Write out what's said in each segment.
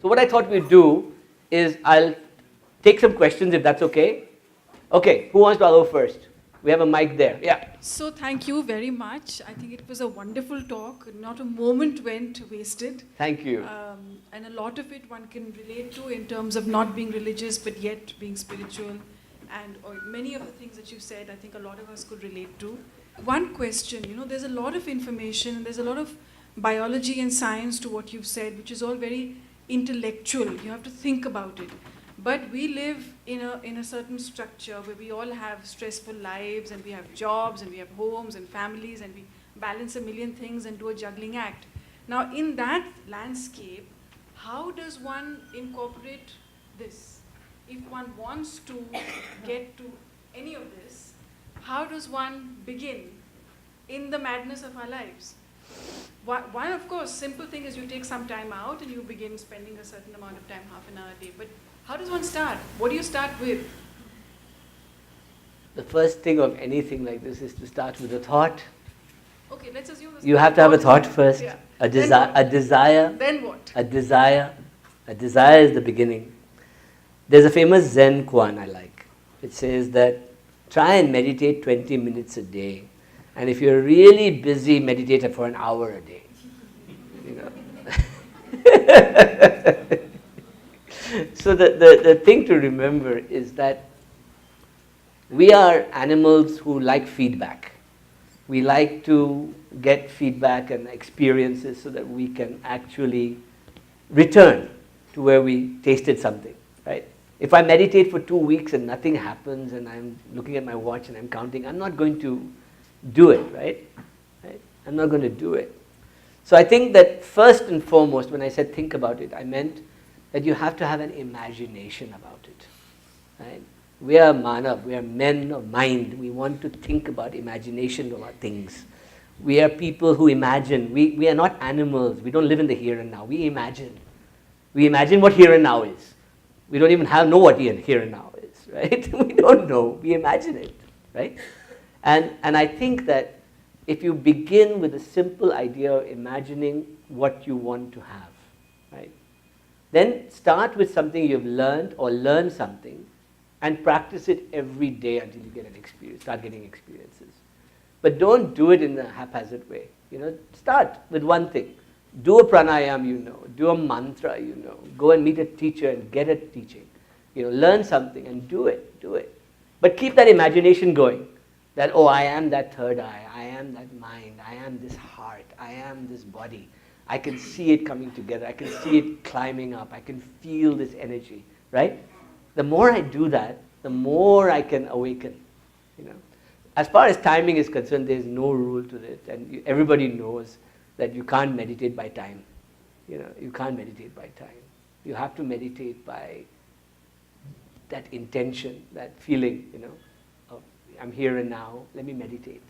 So what I thought we'd do is I'll take some questions if that's okay. Okay, who wants to go first? We have a mic there. Yeah. So thank you very much. I think it was a wonderful talk. Not a moment went wasted. Thank you. And a lot of it one can relate to in terms of not being religious but yet being spiritual. And or many of the things that you said, I think a lot of us could relate to. One question, there's a lot of information and there's a lot of biology and science to what you've said, which is all very intellectual. You have to think about it. But we live in a certain structure where we all have stressful lives and we have jobs and we have homes and families and we balance a million things and do a juggling act. Now in that landscape, how does one incorporate this? If one wants to get to any of this, how does one begin in the madness of our lives? One, of course, simple thing is you take some time out and you begin spending a certain amount of time, half an hour a day. But how does one start? What do you start with? The first thing of anything like this is to start with a thought. Okay, let's assume you have to have a thought first. Yeah. A desire. Then what? A desire. A desire is the beginning. There's a famous Zen koan I like. It says that try and meditate 20 minutes a day. And if you're really busy, meditate for an hour a day. So the thing to remember is that we are animals who like feedback. We like to get feedback and experiences so that we can actually return to where we tasted something, right? If I meditate for 2 weeks and nothing happens and I'm looking at my watch and I'm counting, I'm not going to do it, right? I'm not going to do it. So I think that first and foremost, when I said think about it, I meant that you have to have an imagination about it, right? We are manav, we are men of mind. We want to think about imagination about things. We are people who imagine. We are not animals. We don't live in the here and now. We imagine. We imagine what here and now is. We don't even know what here and now is, right? We don't know. We imagine it, right? And I think that if you begin with a simple idea of imagining what you want to have, right? Then start with something you've learned or learn something and practice it every day until you get an experience, start getting experiences. But don't do it in a haphazard way. Start with one thing. Do a pranayam do a mantra go and meet a teacher and get a teaching. Learn something and do it. But keep that imagination going. That, oh, I am that third eye, I am that mind, I am this heart, I am this body. I can see it coming together, I can see it climbing up, I can feel this energy, right? The more I do that, the more I can awaken, As far as timing is concerned, there is no rule to it, and everybody knows that you can't meditate by time. You can't meditate by time. You have to meditate by that intention, that feeling, of I'm here and now, let me meditate.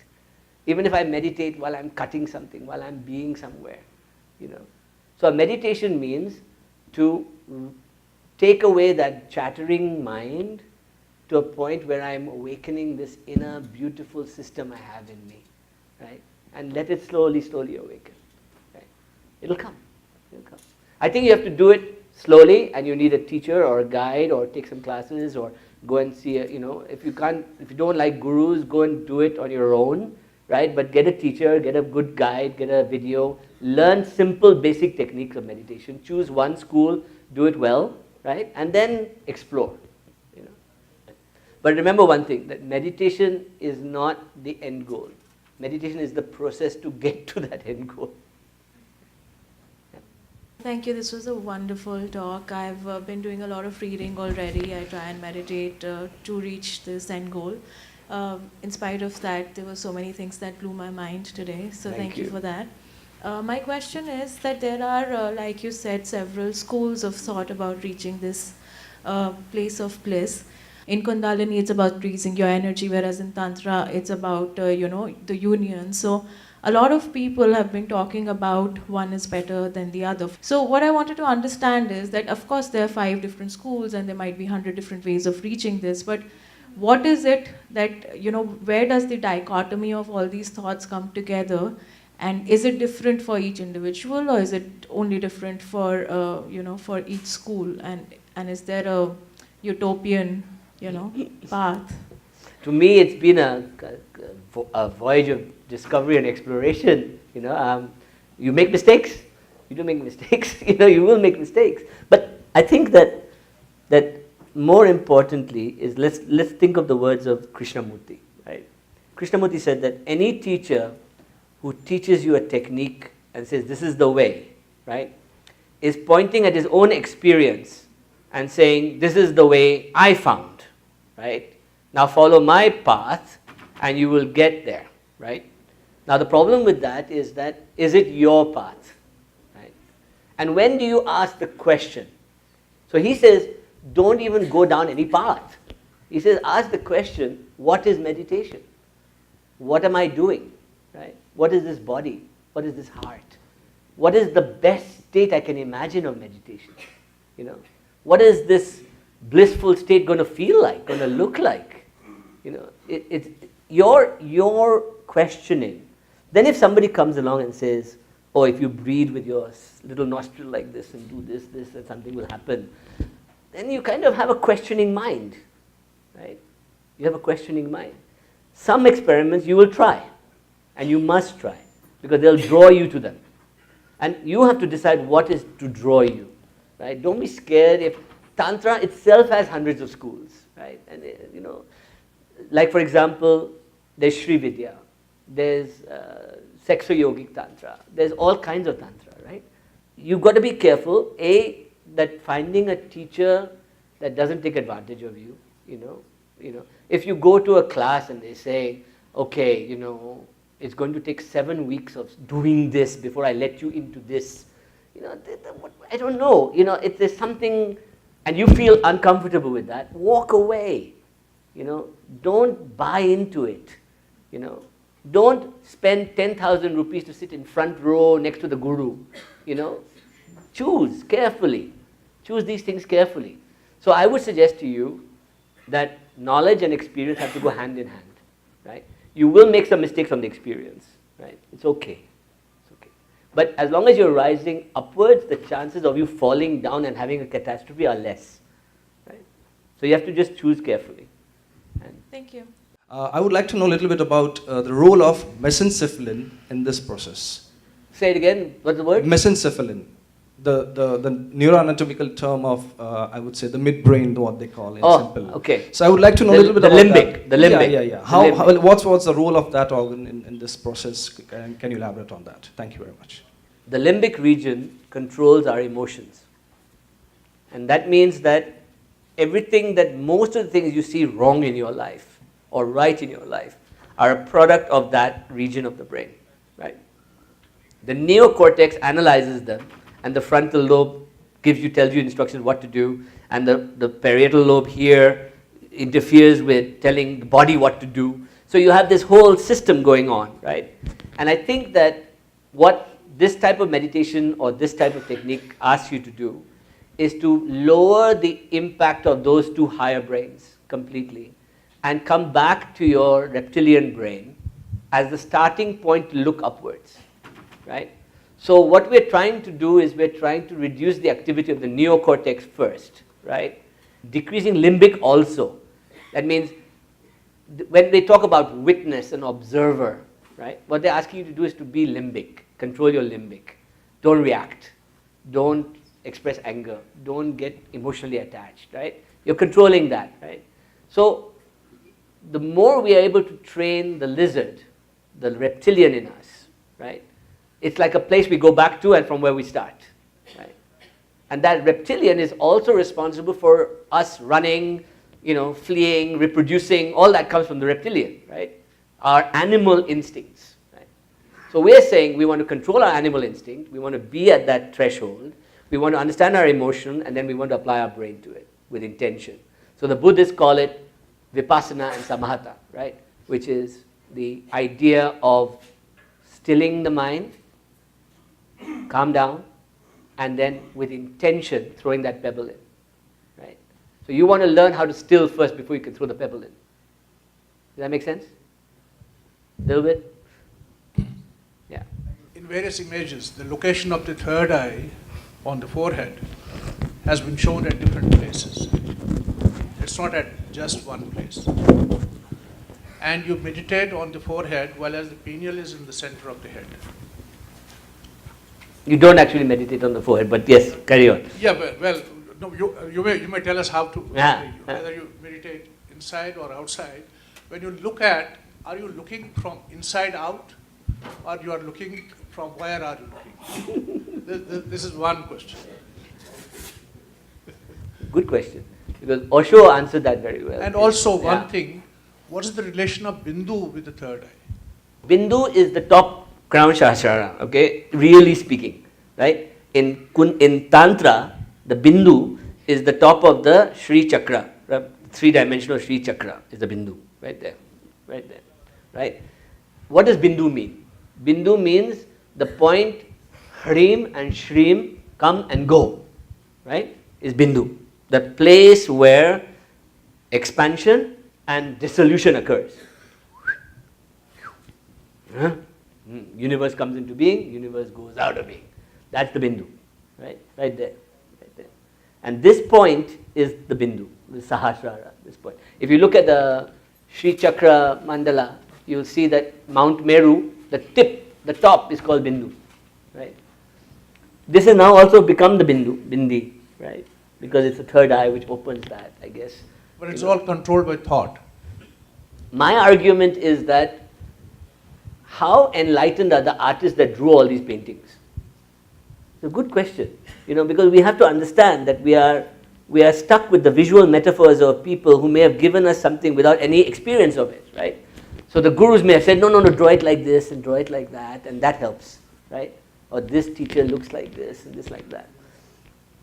Even if I meditate while I'm cutting something, while I'm being somewhere, So a meditation means to take away that chattering mind to a point where I'm awakening this inner beautiful system I have in me, right? And let it slowly awaken, right? It'll come. I think you have to do it slowly, and you need a teacher or a guide or take some classes or go and see, if you don't like gurus, go and do it on your own, right? But get a teacher, get a good guide, get a video, learn simple basic techniques of meditation, choose one school, do it well, right? And then explore, But remember one thing, that meditation is not the end goal. Meditation is the process to get to that end goal. Thank you. This was a wonderful talk. I've been doing a lot of reading already. I try and meditate to reach this end goal. In spite of that, there were so many things that blew my mind today. So thank you for that. My question is that there are, like you said, several schools of thought about reaching this place of bliss. In Kundalini, it's about releasing your energy, whereas in Tantra, it's about, the union. So a lot of people have been talking about one is better than the other. So what I wanted to understand is that, of course, there are 5 different schools and there might be 100 different ways of reaching this, but what is it that, where does the dichotomy of all these thoughts come together? And is it different for each individual, or is it only different for for each school? And is there a utopian path? To me, it's been a voyage of discovery and exploration. You make mistakes. You do make mistakes. You will make mistakes. But I think that more importantly is let's think of the words of Krishnamurti. Right? Krishnamurti said that any teacher who teaches you a technique and says this is the way, right, is pointing at his own experience and saying this is the way I found, right? Now follow my path and you will get there, right? Now the problem with that, is it your path, right? And when do you ask the question? So he says, don't even go down any path. He says, ask the question, what is meditation? What am I doing, right? What is this body? What is this heart? What is the best state I can imagine of meditation? What is this blissful state going to feel like, going to look like? It's your questioning. Then if somebody comes along and says, oh, if you breathe with your little nostril like this and do this, and something will happen, then you kind of have a questioning mind, right? You have a questioning mind. Some experiments you will try, and you must try, because they'll draw you to them. And you have to decide what is to draw you, right? Don't be scared if Tantra itself has hundreds of schools, right? And like for example, there's Sri Vidya, there's Sexo-yogic Tantra, there's all kinds of Tantra, right? You've got to be careful, that finding a teacher that doesn't take advantage of you, if you go to a class and they say, okay, it's going to take 7 weeks of doing this before I let you into this, I don't know, if there's something, and you feel uncomfortable with that, walk away, don't buy into it, don't spend 10,000 rupees to sit in front row next to the guru, choose carefully, choose these things carefully. So I would suggest to you that knowledge and experience have to go hand in hand, right? You will make some mistakes on the experience, right? It's okay. But as long as you're rising upwards, the chances of you falling down and having a catastrophe are less, right? So you have to just choose carefully. Thank you. I would like to know a little bit about the role of mesencephalin in this process. Say it again. What's the word? Mesencephalin. The neuroanatomical term of, I would say, the midbrain, what they call in simple. Okay. So I would like to know a little bit about limbic, that. The limbic. Yeah. What's the role of that organ in this process? Can you elaborate on that? Thank you very much. The limbic region controls our emotions. And that means that most of the things you see wrong in your life or right in your life are a product of that region of the brain, right? The neocortex analyzes them, and the frontal lobe tells you instructions what to do, and the parietal lobe here interferes with telling the body what to do. So you have this whole system going on, right? And I think that what this type of meditation or this type of technique asks you to do is to lower the impact of those two higher brains completely and come back to your reptilian brain as the starting point to look upwards, right? So what we're trying to do is we're trying to reduce the activity of the neocortex first, right? Decreasing limbic also. That means when they talk about witness and observer, right? What they're asking you to do is to be limbic, control your limbic. Don't react. Don't express anger. Don't get emotionally attached, right? You're controlling that, right? So the more we are able to train the lizard, the reptilian in us, right? It's like a place we go back to and from where we start, right? And that reptilian is also responsible for us running, fleeing, reproducing. All that comes from the reptilian, right? Our animal instincts, right? So we're saying we want to control our animal instinct. We want to be at that threshold. We want to understand our emotion, and then we want to apply our brain to it with intention. So the Buddhists call it vipassana and samatha, right? Which is the idea of stilling the mind, calm down, and then with intention throwing that pebble in, right? So you want to learn how to still first before you can throw the pebble in. Does that make sense? A little bit? Yeah. in various images, the location of the third eye on the forehead has been shown at different places. It's not at just one place. And you meditate on the forehead while as the pineal is in the center of the head. You don't actually meditate on the forehead, but yes, carry on. Yeah, well no, you may tell us how to, whether you meditate inside or outside. When you look at, are you looking from inside out, or you are looking from where are you looking? This is one question. Good question, because Osho answered that very well. And also one thing, what is the relation of Bindu with the third eye? Bindu is the top crown Sahasrara, okay, really speaking, right? In Tantra, the Bindu is the top of the Sri Chakra, three-dimensional Sri Chakra is the Bindu, right there, right? What does Bindu mean? Bindu means the point Hrim and Shrim come and go, right, is Bindu. The place where expansion and dissolution occurs. Universe comes into being, universe goes out of being. That's the Bindu, right there. And this point is the Bindu, the Sahasrara, this point. If you look at the Sri Chakra Mandala, you will see that Mount Meru, the tip, the top is called Bindu, right? This has now also become the Bindi, right? Because it's the third eye which opens that, I guess. But it's all controlled by thought. My argument is that how enlightened are the artists that drew all these paintings? It's a good question, because we have to understand that we are stuck with the visual metaphors of people who may have given us something without any experience of it, right? So the gurus may have said, no, draw it like this and draw it like that, and that helps, right? Or this teacher looks like this and this like that.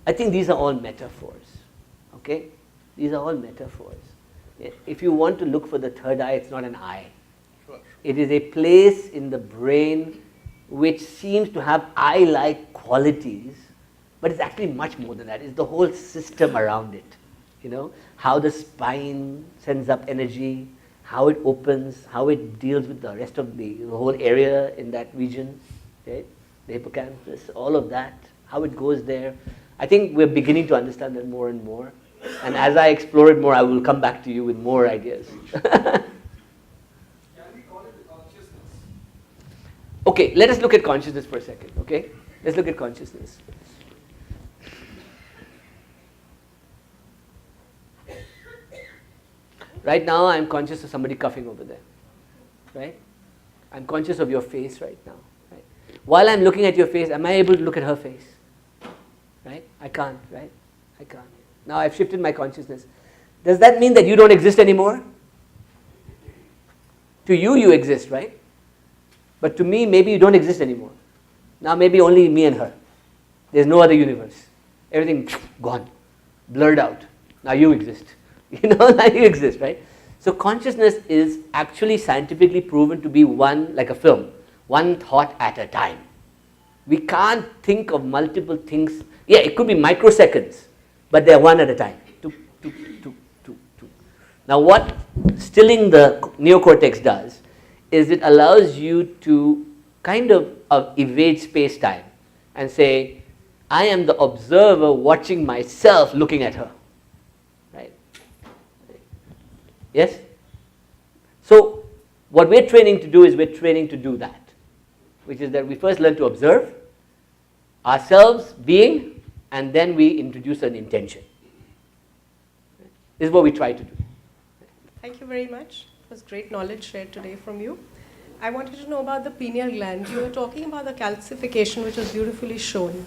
I think these are all metaphors, okay? These are all metaphors. If you want to look for the third eye, it's not an eye. Sure. It is a place in the brain which seems to have eye-like qualities, but it's actually much more than that. It's the whole system around it, how the spine sends up energy, how it opens, how it deals with the rest of the whole area in that region, right? The hippocampus, all of that, how it goes there. I think we're beginning to understand that more and more. And as I explore it more, I will come back to you with more ideas. Can we call it the consciousness? Okay, let us look at consciousness for a second, okay? Let's look at consciousness. Right now, I'm conscious of somebody coughing over there, right? I'm conscious of your face right now, right? While I'm looking at your face, am I able to look at her face? Right? I can't, right? I can't. Now I've shifted my consciousness. Does that mean that you don't exist anymore? To you, you exist, right? But to me, maybe you don't exist anymore. Now maybe only me and her. There's no other universe. Everything gone, blurred out. Now you exist. Now you exist, right? So consciousness is actually scientifically proven to be one, like a film, one thought at a time. We can't think of multiple things. Yeah, it could be microseconds, but they're one at a time. Tuk, tuk, tuk, tuk, tuk. Now what stilling the neocortex does is it allows you to kind of evade space-time and say, I am the observer watching myself looking at her. Right? Yes? So what we're training to do is we're training to do that, which is that we first learn to observe ourselves being, and then we introduce an intention. This is what we try to do. Thank you very much. It was great knowledge shared today from you. I wanted to know about the pineal gland. You were talking about the calcification, which was beautifully shown.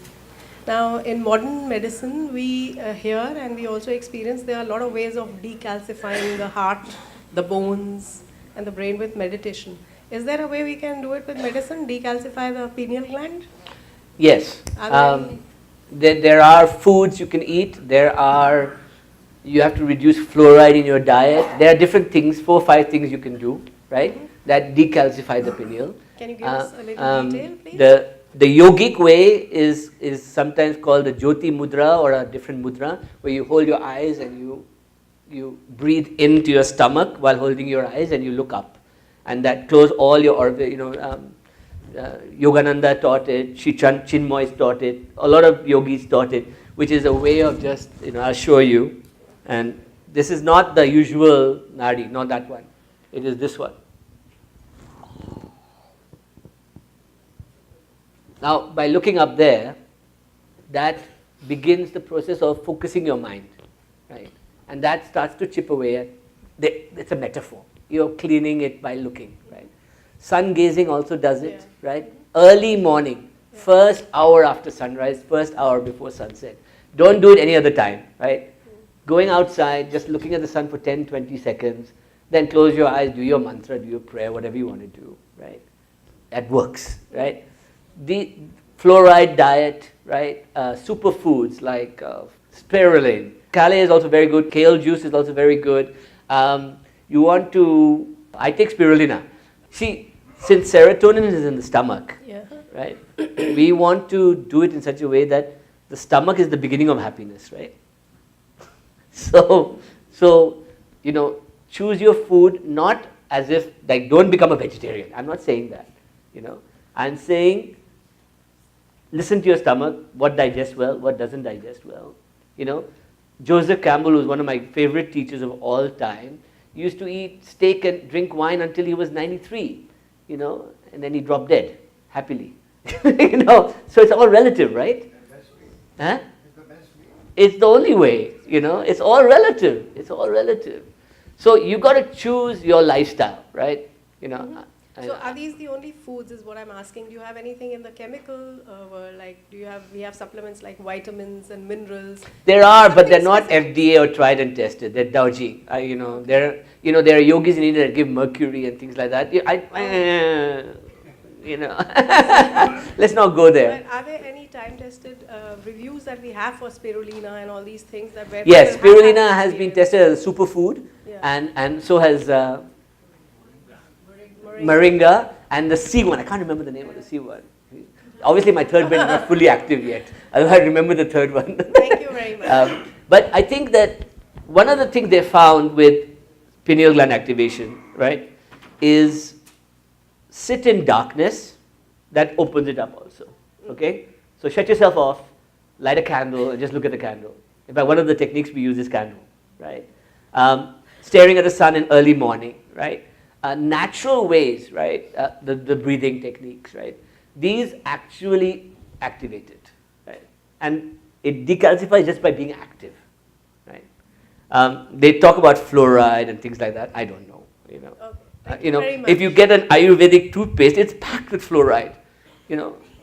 Now, in modern medicine, we hear and we also experience there are a lot of ways of decalcifying the heart, the bones, and the brain with meditation. Is there a way we can do it with medicine, decalcify the pineal gland? Yes. There are foods you can eat. You have to reduce fluoride in your diet. There are different things, 4 or 5 things you can do, right, that decalcify the pineal. Can you give us a little detail, please? The yogic way is sometimes called the Jyoti mudra or a different mudra, where you hold your eyes and you breathe into your stomach while holding your eyes and you look up, and that close all your Yogananda taught it, Chinmoy taught it, a lot of yogis taught it, which is a way of just, I'll show you. And this is not the usual nadi, not that one. It is this one. Now, by looking up there, that begins the process of focusing your mind, right? And that starts to chip away at, it's a metaphor. You're cleaning it by looking, right? Sun gazing also does it, right? Early morning, first hour after sunrise, first hour before sunset. Don't do it any other time, right? Going outside, just looking at the sun for 10, 20 seconds, then close your eyes, do your mantra, do your prayer, whatever you want to do, right? That works, right? The fluoride diet, right? Superfoods like spirulina. Kale is also very good. Kale juice is also very good. You want to, I take spirulina. See, since serotonin is in the stomach, right? We want to do it in such a way that the stomach is the beginning of happiness, right? So, choose your food not as if, like, don't become a vegetarian. I'm not saying that, I'm saying, listen to your stomach, what digests well, what doesn't digest well. Joseph Campbell, who's one of my favorite teachers of all time, used to eat steak and drink wine until he was 93, and then he dropped dead, happily. So it's all relative, right? Huh? It's the only way, it's all relative. It's all relative. So you got to choose your lifestyle, right? So are these the only foods is what I'm asking? Do you have anything in the chemical world? Like, we have supplements like vitamins and minerals? There are, but they're not FDA or tried and tested. They're dodgy. There are yogis in India that give mercury and things like that. Let's not go there. But are there any time-tested reviews that we have for spirulina and all these things? Yes, spirulina has been tested as a superfood, and so has moringa, and the C one. I can't remember the name of the C one. Obviously, my third brain is not fully active yet. Otherwise, I remember the third one. Thank you very much. But I think that one of the things they found with pineal gland activation, right, is sit in darkness. That opens it up also. Okay, so shut yourself off, light a candle, and just look at the candle. In fact, one of the techniques we use is candle, right? Staring at the sun in early morning, right? Natural ways, right? The breathing techniques, right? These actually activate it, right? And it decalcifies just by being active, right? They talk about fluoride and things like that. I don't know, Okay. If you get an Ayurvedic toothpaste, it's packed with fluoride,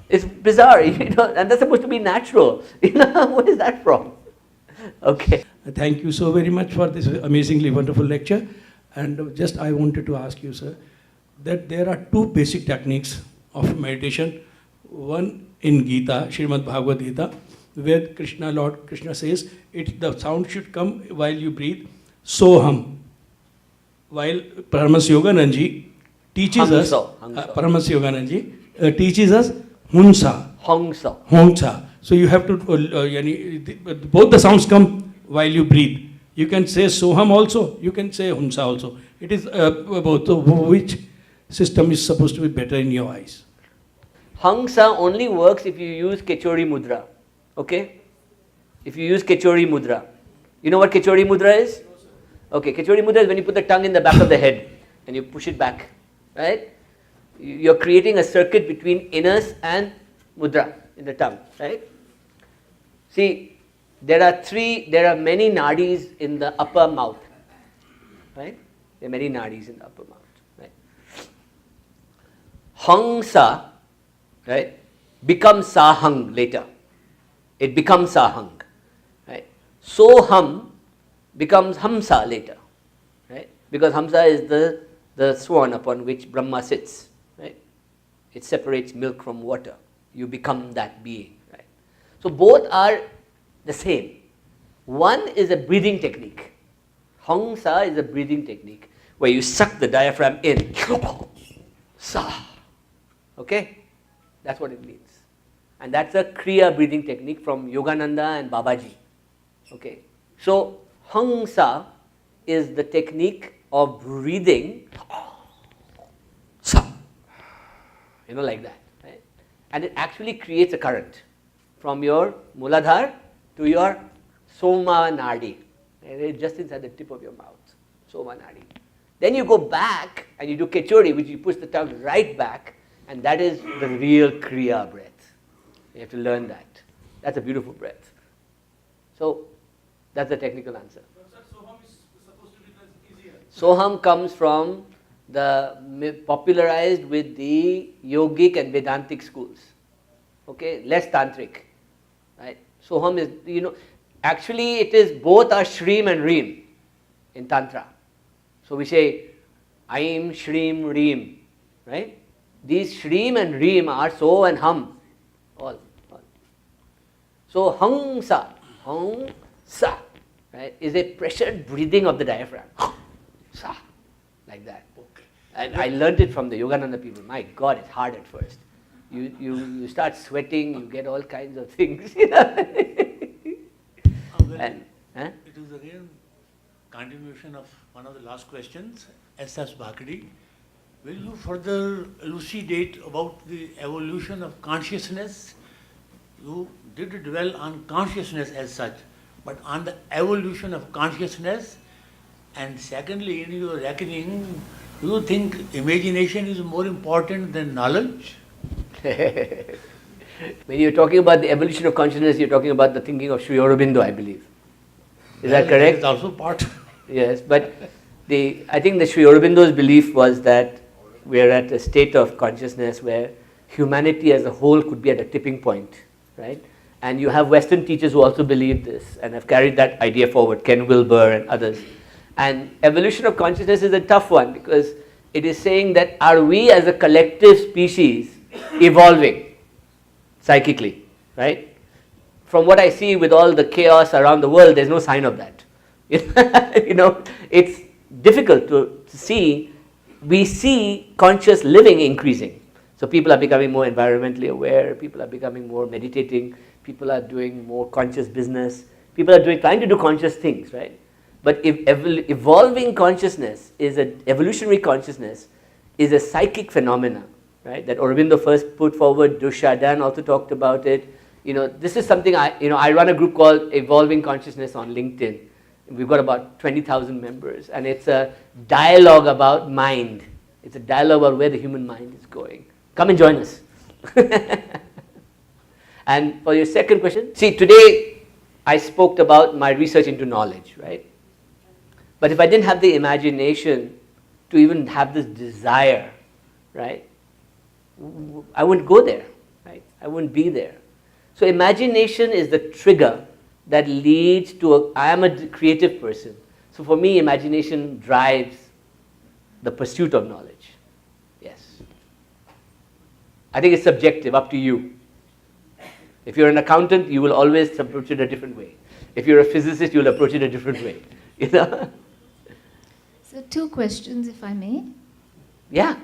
It's bizarre, and that's supposed to be natural. Where is that from? Okay. Thank you so very much for this amazingly wonderful lecture. And just I wanted to ask you, sir, that there are two basic techniques of meditation. One in Gita, Srimad Bhagavad Gita, where Lord Krishna says, the sound should come while you breathe, soham. While Paramahansa Yoganandaji teaches us, Paramahansa Yoganandaji teaches us hunsa. Hongsa. So you have to, both the sounds come while you breathe. You can say soham also, you can say hunsa also. It is about which system is supposed to be better in your eyes. Hangsa only works if you use Kechori Mudra. Okay? If you use Kechori Mudra. You know what Kechori Mudra is? Okay, Kechori Mudra is when you put the tongue in the back of the head and you push it back. Right? You're creating a circuit between inner and Mudra in the tongue. Right? See, there are many nadis in the upper mouth. Right? There are many nadis in the upper mouth. Right? Hangsa, right, becomes sahang later. It becomes sahang. Right? Soham becomes hamsa later. Right? Because hamsa is the swan upon which Brahma sits. Right? It separates milk from water. You become that being. Right? So both are the same. One is a breathing technique. Hangsa is a breathing technique where you suck the diaphragm in. Sa. Okay? That's what it means. And that's a Kriya breathing technique from Yogananda and Babaji. Okay? So, Hangsa is the technique of breathing. Sa. like that, right? And it actually creates a current from your Muladhar to your Soma Nadi, right? Just inside the tip of your mouth, Soma Nadi. Then you go back and you do Choudhury, which you push the tongue right back, and that is the real Kriya breath. You have to learn that. That's a beautiful breath. So that's the technical answer. Soham is supposed to be easier. Soham comes from the popularized with the yogic and Vedantic schools. Okay, less tantric, right? Soham is, actually it is both are Shreem and Reem in Tantra. So we say Aim, Shreem, Reem, right? These Shreem and Reem are So and Hum, all. So Hung Sa, right, is a pressured breathing of the diaphragm. Sa, like that. Okay. And I learned it from the Yogananda people. My God, it's hard at first. You start sweating, you get all kinds of things. And, it is again continuation of one of the last questions. S.S. Bhakdi, will you further elucidate about the evolution of consciousness? You did dwell on consciousness as such, but on the evolution of consciousness. And secondly, in your reckoning, do you think imagination is more important than knowledge? When you're talking about the evolution of consciousness, you're talking about the thinking of Sri Aurobindo, I believe. Is that correct? That is also part. Yes, but I think the Sri Aurobindo's belief was that we're at a state of consciousness where humanity as a whole could be at a tipping point, right? And you have Western teachers who also believe this and have carried that idea forward, Ken Wilber and others. And evolution of consciousness is a tough one because it is saying that are we as a collective species evolving psychically, right? From what I see with all the chaos around the world, there's no sign of that. It's difficult to see. We see conscious living increasing. So people are becoming more environmentally aware, people are becoming more meditating, people are doing more conscious business, people are trying to do conscious things, right? But if evolving consciousness is evolutionary consciousness is a psychic phenomena, right? That Aurobindo first put forward, Dushadan also talked about it. This is something I run a group called Evolving Consciousness on LinkedIn. We've got about 20,000 members, and it's a dialogue about mind. It's a dialogue about where the human mind is going. Come and join us. And for your second question, see, today I spoke about my research into knowledge, right? But if I didn't have the imagination to even have this desire, right, I wouldn't go there, right? I wouldn't be there. So imagination is the trigger that leads to I am a creative person. So for me, imagination drives the pursuit of knowledge. Yes. I think it's subjective, up to you. If you're an accountant, you will always approach it a different way. If you're a physicist, you'll approach it a different way. So 2 questions, if I may. Yeah.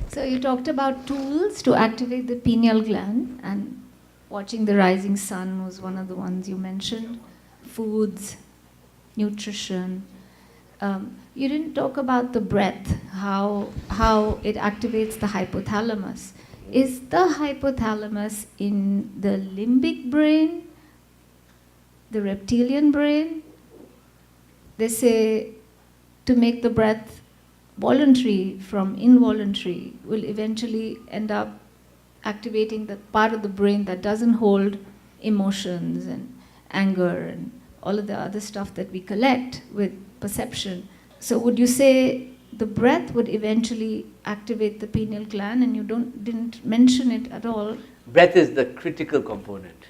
So you talked about tools to activate the pineal gland, and watching the rising sun was one of the ones you mentioned. Foods, nutrition. You didn't talk about the breath, how it activates the hypothalamus. Is the hypothalamus in the limbic brain, the reptilian brain? They say to make the breath voluntary from involuntary will eventually end up activating the part of the brain that doesn't hold emotions and anger and all of the other stuff that we collect with perception. So would you say the breath would eventually activate the pineal gland, and you didn't mention it at all? Breath is the critical component.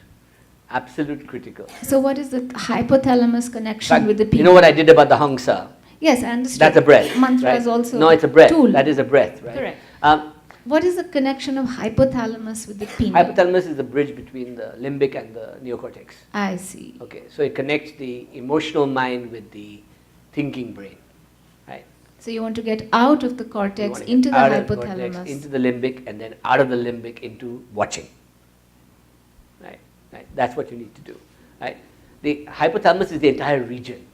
Absolute critical. So what is the hypothalamus connection with the pineal? You know what I did about the Hangsa? Yes, I understand. That's a breath. Mantra right? is also no, it's a breath. tool. That is a breath, right? Correct. What is the connection of hypothalamus with the pineal? Hypothalamus is the bridge between the limbic and the neocortex. I see. Okay, so it connects the emotional mind with the thinking brain, right? So you want to get out of the cortex into the hypothalamus. Cortex, into the limbic, and then out of the limbic into watching. Right. That's what you need to do. Right. The hypothalamus is the entire region.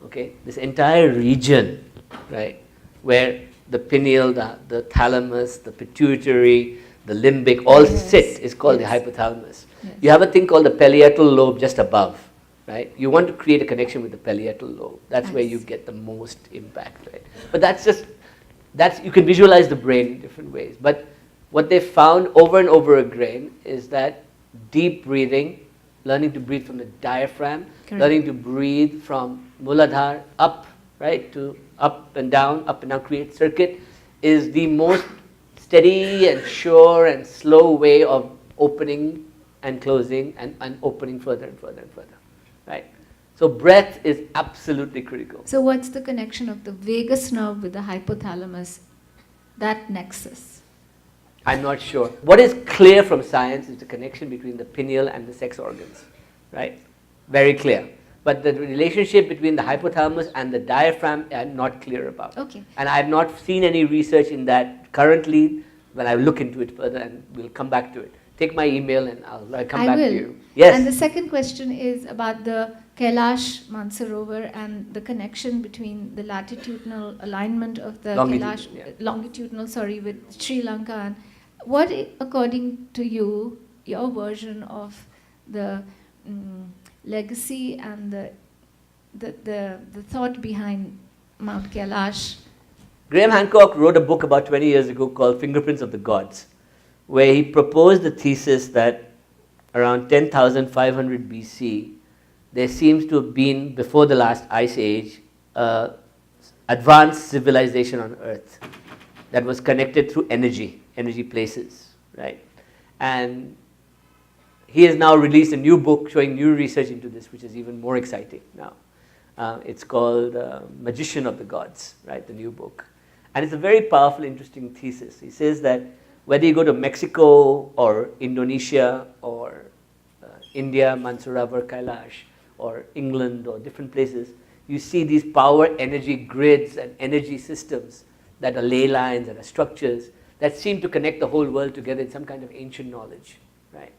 Okay, this entire region, right, where the pineal, the thalamus, the pituitary, the limbic, all sit is called the hypothalamus. Yes. You have a thing called the parietal lobe just above, right? You want to create a connection with the parietal lobe. That's where you get the most impact, right? But you can visualize the brain in different ways. But what they found over and over again is that deep breathing, learning to breathe from the diaphragm, learning to breathe from Muladhara up, right, to up and down, create circuit, is the most steady and sure and slow way of opening and closing and opening further and further and further, right? So breath is absolutely critical. So what's the connection of the vagus nerve with the hypothalamus, that nexus? I'm not sure. What is clear from science is the connection between the pineal and the sex organs, right? Very clear. But the relationship between the hypothalamus and the diaphragm, I'm not clear about. Okay. And I have not seen any research in that currently. When I look into it further, and we'll come back to it. Take my email and I'll come back to you. Yes. And the second question is about the Kailash Mansarovar and the connection between the latitudinal alignment of the longitudinal, with Sri Lanka. And what, according to you, your version of the legacy and the thought behind Mount Kailash? Graham Hancock wrote a book about 20 years ago called Fingerprints of the Gods, where he proposed the thesis that around 10,500 BC, there seems to have been, before the last ice age, advanced civilization on Earth that was connected through energy places, right? And he has now released a new book showing new research into this, which is even more exciting now. It's called Magician of the Gods, right, the new book. And it's a very powerful, interesting thesis. He says that whether you go to Mexico or Indonesia or India, Mansarovar, Kailash, or England or different places, you see these power energy grids and energy systems that are ley lines and are structures that seem to connect the whole world together in some kind of ancient knowledge, right?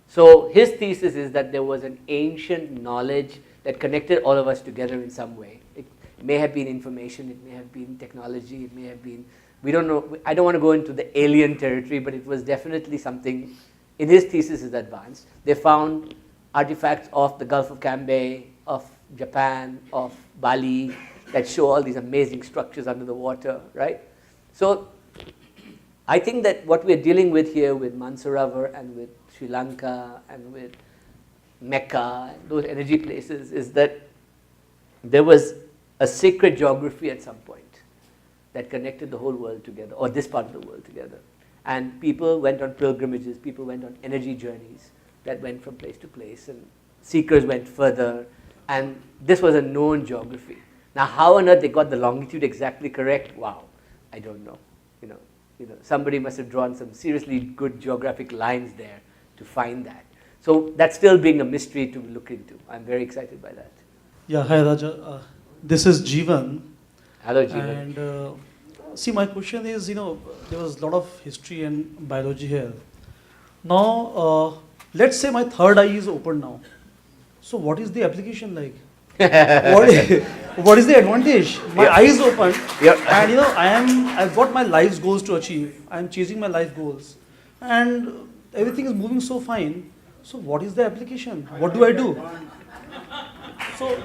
So his thesis is that there was an ancient knowledge that connected all of us together in some way. It may have been information, it may have been technology, it may have been, we don't know, I don't want to go into the alien territory, but it was definitely something, in his thesis is advanced. They found artifacts of the Gulf of Cambay, of Japan, of Bali, that show all these amazing structures under the water, right? So I think that what we're dealing with here with Mansarovar and with Sri Lanka and with Mecca, those energy places, is that there was a sacred geography at some point that connected the whole world together, or this part of the world together. And people went on pilgrimages, people went on energy journeys that went from place to place, and seekers went further, and this was a known geography. Now, how on earth they got the longitude exactly correct? Wow, I don't know. You know, somebody must have drawn some seriously good geographic lines there to find that. So that's still being a mystery to look into. I'm very excited by that. Yeah, hi Raja. This is Jeevan. Hello, Jeevan. And see, my question is, there was a lot of history and biology here. Now, let's say my third eye is open now. So what is the application like? What is the advantage? My eye is open, and I've got my life's goals to achieve. I'm chasing my life goals, and everything is moving so fine. So what is the application? What do I do? So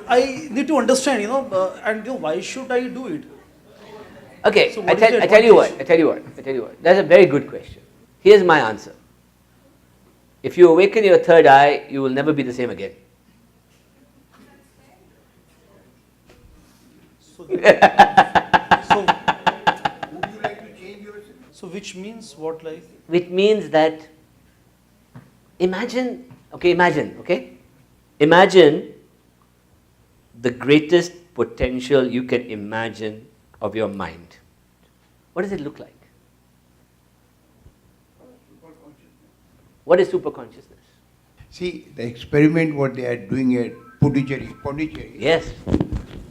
I need to understand, why should I do it? Okay, So I tell you what. That's a very good question. Here's my answer. If you awaken your third eye, you will never be the same again. So would you like to change yourself? So which means what, like? Which means that imagine the greatest potential you can imagine of your mind. What does it look like? What is superconsciousness? See, the experiment what they are doing at Pondicherry. Yes.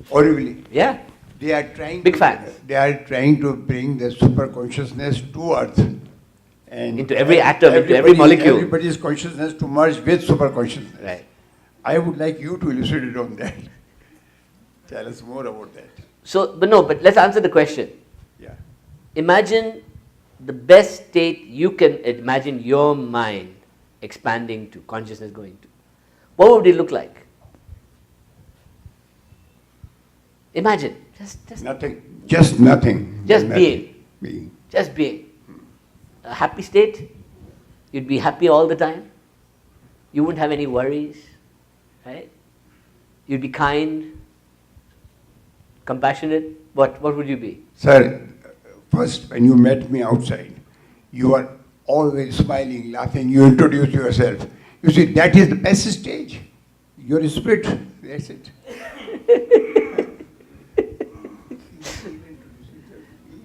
Horribly. Yeah. They are trying. Big fans. They are trying to bring the superconsciousness to Earth. And into every atom, into every molecule. Everybody's consciousness to merge with superconsciousness. Right. I would like you to elucidate on that. Tell us more about that. So, but let's answer the question. imagine the best state you can imagine your mind expanding to, consciousness going to. What would it look like? Imagine, just nothing. Just nothing. Just nothing. being. Just being. A happy state. You'd be happy all the time. You wouldn't have any worries, right? You'd be kind, compassionate. What would you be? Sir, first when you met me outside, you are always smiling, laughing, you introduce yourself. You see, that is the best stage. Your spirit, that's it.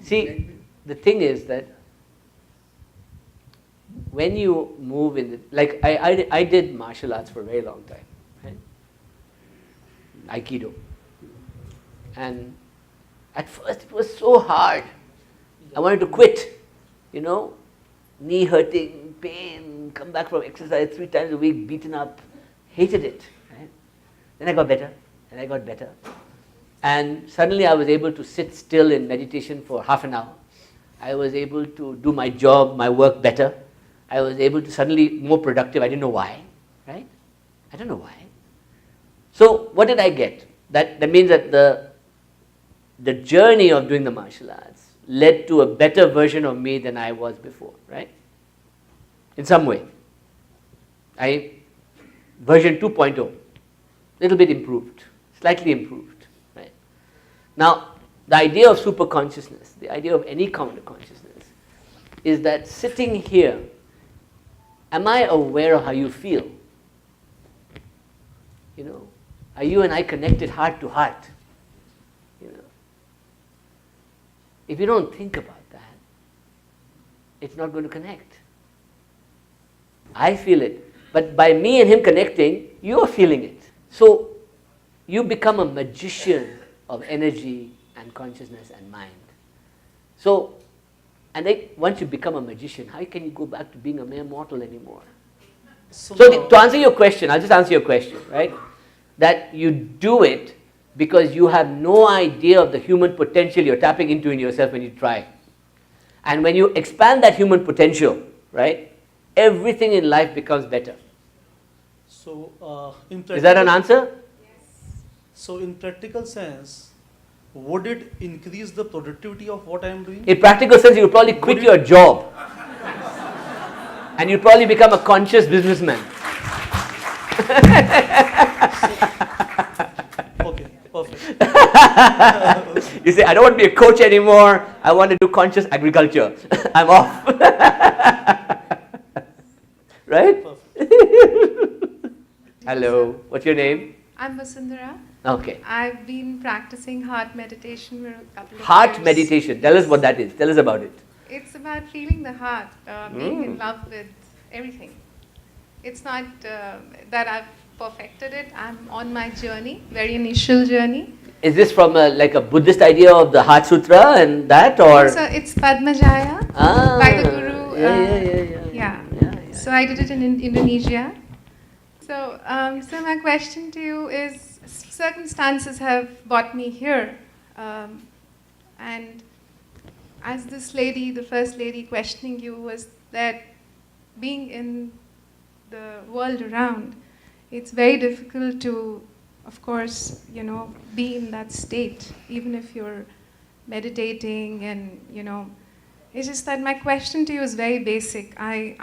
See, the thing is that when you move in, like I did martial arts for a very long time, right? Aikido. And at first it was so hard. I wanted to quit, knee hurting, pain, come back from exercise 3 times a week, beaten up, hated it. Right? Then I got better, and I got better. And suddenly I was able to sit still in meditation for half an hour. I was able to do my job, my work better. I was able to suddenly more productive. I didn't know why, right? I don't know why. So what did I get? That means that the journey of doing the martial arts led to a better version of me than I was before, right? In some way. Version 2.0, little bit improved, slightly improved, right? Now, the idea of super consciousness, the idea of any kind of consciousness, is that sitting here, am I aware of how you feel? Are you and I connected heart to heart? If you don't think about that, it's not going to connect. I feel it. But by me and him connecting, you're feeling it. So you become a magician of energy and consciousness and mind. So, and then once you become a magician, how can you go back to being a mere mortal anymore? So to answer your question, I'll just answer your question, right? That you do it because you have no idea of the human potential you're tapping into in yourself when you try. And when you expand that human potential, right, everything in life becomes better. So, is that an answer? Yes. So, in practical sense, would it increase the productivity of what I am doing? In practical sense, you would probably quit your job. And you'd probably become a conscious businessman. Okay, perfect. You say, I don't want to be a coach anymore. I want to do conscious agriculture. I'm off. Right? Hello. What's your name? I'm Vasundhara. Okay. I've been practicing heart meditation for a couple of Heart years. meditation. Tell us what that is. Tell us about it. It's about feeling the heart, being in love with everything. It's not that I've perfected it. I'm on my journey, very initial journey. Is this from like a Buddhist idea of the Heart Sutra and that, or? It's Padmajaya by the Guru. Yeah. So I did it in Indonesia. So, so my question to you is, circumstances have brought me here, and as this lady, the first lady questioning you, was that being in the world around, it's very difficult to, of course, be in that state, even if you're meditating and, it's just that my question to you is very basic. I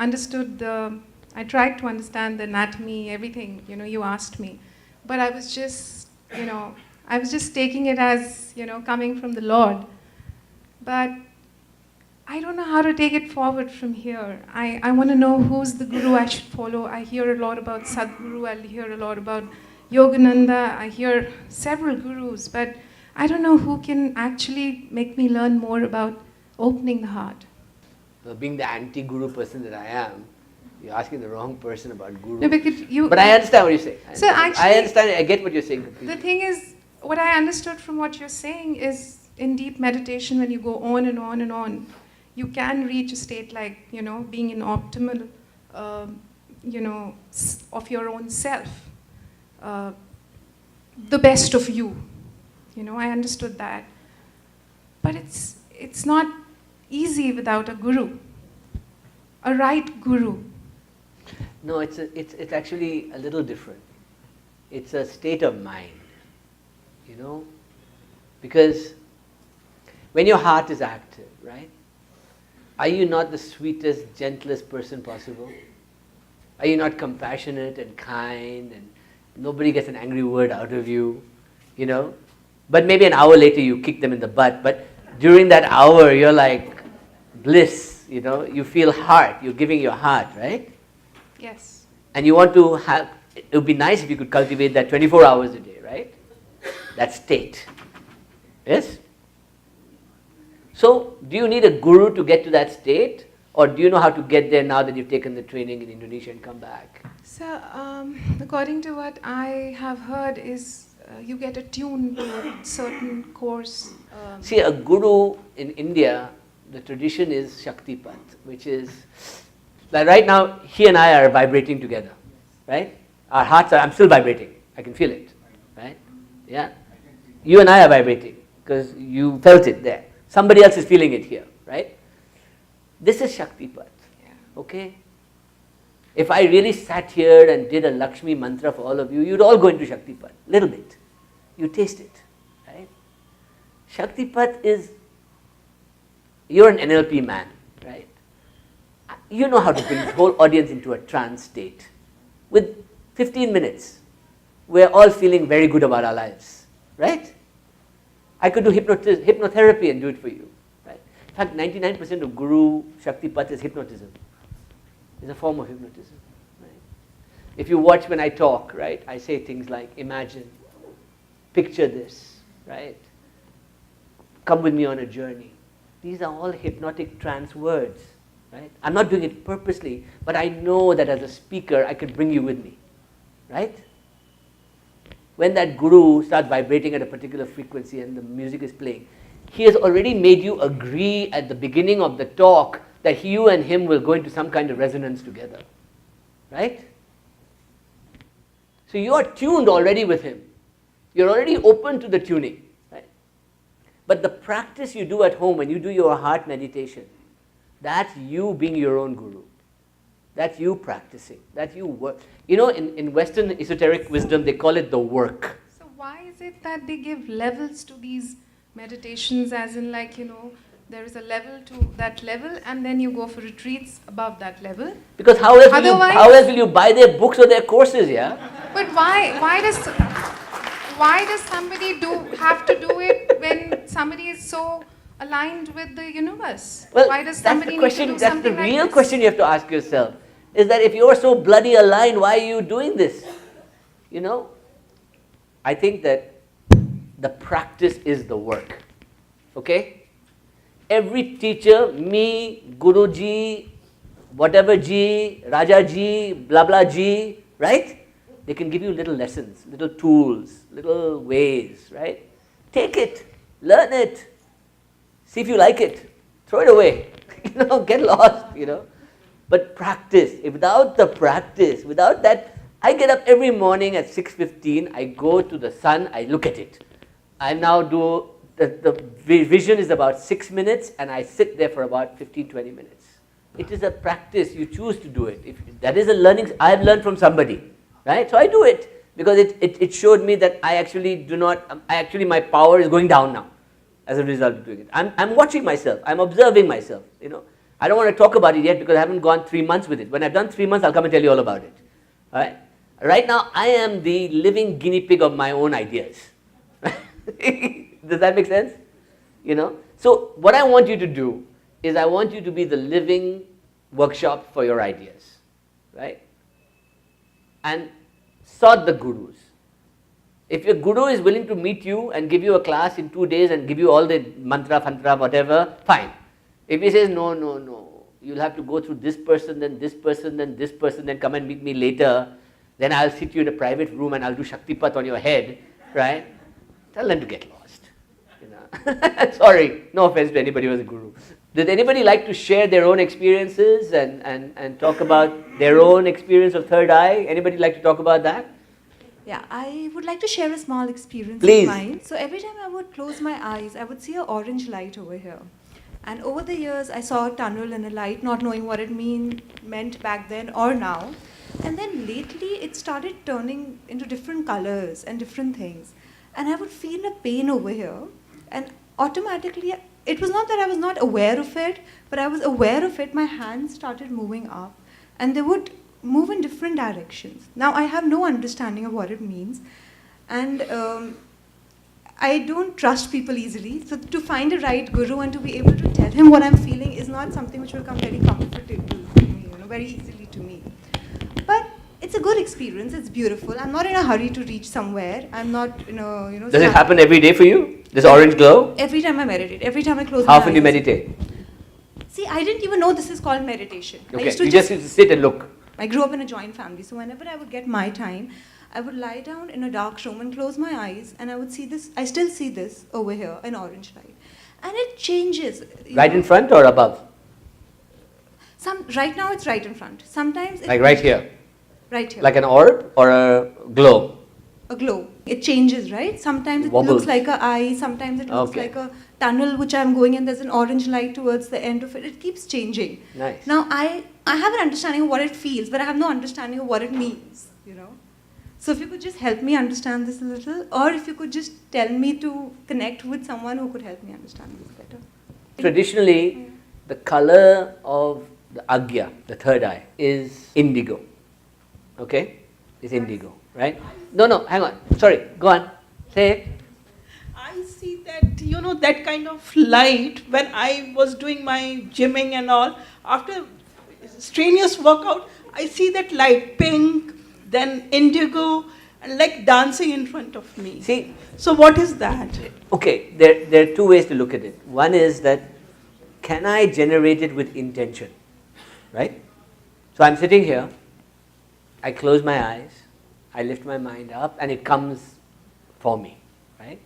tried to understand the anatomy, everything, you asked me, but I was just, I was just taking it as, coming from the Lord. But I don't know how to take it forward from here. I want to know who's the guru I should follow. I hear a lot about Sadhguru, I hear a lot about Yogananda, I hear several gurus, but I don't know who can actually make me learn more about opening the heart. Being the anti-guru person that I am, you're asking the wrong person about guru. No, because but I understand what you're saying. So actually, I understand, I get what you're saying completely. The thing is, what I understood from what you're saying is, in deep meditation, when you go on and on and on, you can reach a state like, being in optimal, of your own self. The best of you. I understood that. But it's not easy without a guru, a right guru? No, it's actually a little different. It's a state of mind, you know, because when your heart is active, right? Are you not the sweetest, gentlest person possible? Are you not compassionate and kind and nobody gets an angry word out of you, you know? But maybe an hour later you kick them in the butt, but during that hour you're like bliss, you know? You feel heart, you're giving your heart, right? Yes. And you want to have, it would be nice if you could cultivate that 24 hours a day, right? That state. Yes? So, do you need a guru to get to that state? Or do you know how to get there now that you've taken the training in Indonesia and come back? So, according to what I have heard is you get attuned to a certain course. See, a guru in India, the tradition is Shaktipat, which is, like right now, he and I are vibrating together, right? Our hearts are, I'm still vibrating, I can feel it, right? Yeah? You and I are vibrating, because you felt it there. Somebody else is feeling it here, right? This is Shaktipat, okay? If I really sat here and did a Lakshmi mantra for all of you, you'd all go into Shaktipat, little bit. You taste it, right? Shaktipat is, you're an NLP man, right? You know how to bring this whole audience into a trance state. With 15 minutes, we're all feeling very good about our lives, right? I could do hypnotherapy and do it for you. Right? In fact, 99% of Guru Shaktipat is hypnotism. It's a form of hypnotism. Right? If you watch when I talk, right, I say things like, imagine, picture this, right? Come with me on a journey. These are all hypnotic trance words. Right? I'm not doing it purposely, but I know that as a speaker, I could bring you with me. Right? When that guru starts vibrating at a particular frequency and the music is playing, he has already made you agree at the beginning of the talk that you and him will go into some kind of resonance together. Right? So you are tuned already with him. You're already open to the tuning. Right? But the practice you do at home when you do your heart meditation, that's you being your own guru. That's you practicing. That's you work. You know, in Western esoteric wisdom, they call it the work. So why is it that they give levels to these meditations, as in like, you know, there is a level to that level and then you go for retreats above that level? Because how else will you buy their books or their courses, yeah? But why does somebody have to do it when somebody is so aligned with the universe? Well, why does somebody that's the question, need to do that's something the real like this? question you have to ask yourself. Is that if you're so bloody aligned, why are you doing this? You know? I think that the practice is the work. Okay? Every teacher, me, Guruji, whatever ji, Raja ji, blah blah ji, right? They can give you little lessons, little tools, little ways, right? Take it, learn it, see if you like it, throw it away, you know, get lost, you know. But practice, without the practice, without that, I get up every morning at 6:15, I go to the sun, I look at it. I now do, the vision is about 6 minutes and I sit there for about 15-20 minutes. It is a practice, you choose to do it. If that is a learning, I have learned from somebody, right? So I do it because it showed me that I actually do not, my power is going down now as a result of doing it. I'm watching myself, I'm observing myself, you know. I don't want to talk about it yet because I haven't gone 3 months with it. When I've done 3 months, I'll come and tell you all about it. All right? Right now, I am the living guinea pig of my own ideas. Does that make sense? You know? So what I want you to do is I want you to be the living workshop for your ideas. Right? And sort the gurus. If your guru is willing to meet you and give you a class in 2 days and give you all the mantra, fantra, whatever, fine. If he says, no, you'll have to go through this person, then this person, then this person, then come and meet me later, then I'll sit you in a private room and I'll do Shaktipat on your head, right? Tell them to get lost. You know? Sorry, no offense to anybody who is a guru. Does anybody like to share their own experiences and talk about their own experience of third eye? Anybody like to talk about that? Yeah, I would like to share a small experience Please. of mine. So every time I would close my eyes, I would see an orange light over here. And over the years, I saw a tunnel and a light, not knowing what it meant back then or now. And then lately, it started turning into different colors and different things. And I would feel a pain over here. And automatically, it was not that I was not aware of it, but I was aware of it. My hands started moving up. And they would move in different directions. Now, I have no understanding of what it means. And I don't trust people easily. So to find a right guru and to be able to tell him what I'm feeling is not something which will come very comfortable to me, very easily to me. But it's a good experience. It's beautiful. I'm not in a hurry to reach somewhere. I'm not, Does it happen every day for you? This orange glow? Every time I meditate. Every time I close my my eyes. eyes. How often do you meditate? See, I didn't even know this is called meditation. Okay, I used to you just used to sit and look. I grew up in a joint family, so whenever I would get my time, I would lie down in a dark room and close my eyes, and I would see this. I still see this over here, an orange light, and it changes. Right in front or above? Right now it's right in front. Sometimes it's like right here. Right here. Like an orb or a glow? A glow. It changes, right? Sometimes it looks like an eye. Sometimes it looks like a tunnel which I'm going in. There's an orange light towards the end of it. It keeps changing. Nice. Now I have an understanding of what it feels, but I have no understanding of what it means. So if you could just help me understand this a little, or if you could just tell me to connect with someone who could help me understand this better. Traditionally, the color of the agya, the third eye, is indigo. Okay? It's indigo, right? No, hang on. Sorry, go on. Say it. I see that, that kind of light when I was doing my gymming and all. After strenuous workout, I see that light, pink, then indigo, and like dancing in front of me. See? So what is that? Okay, there are two ways to look at it. One is that, can I generate it with intention? Right? So I'm sitting here, I close my eyes, I lift my mind up, and it comes for me. Right?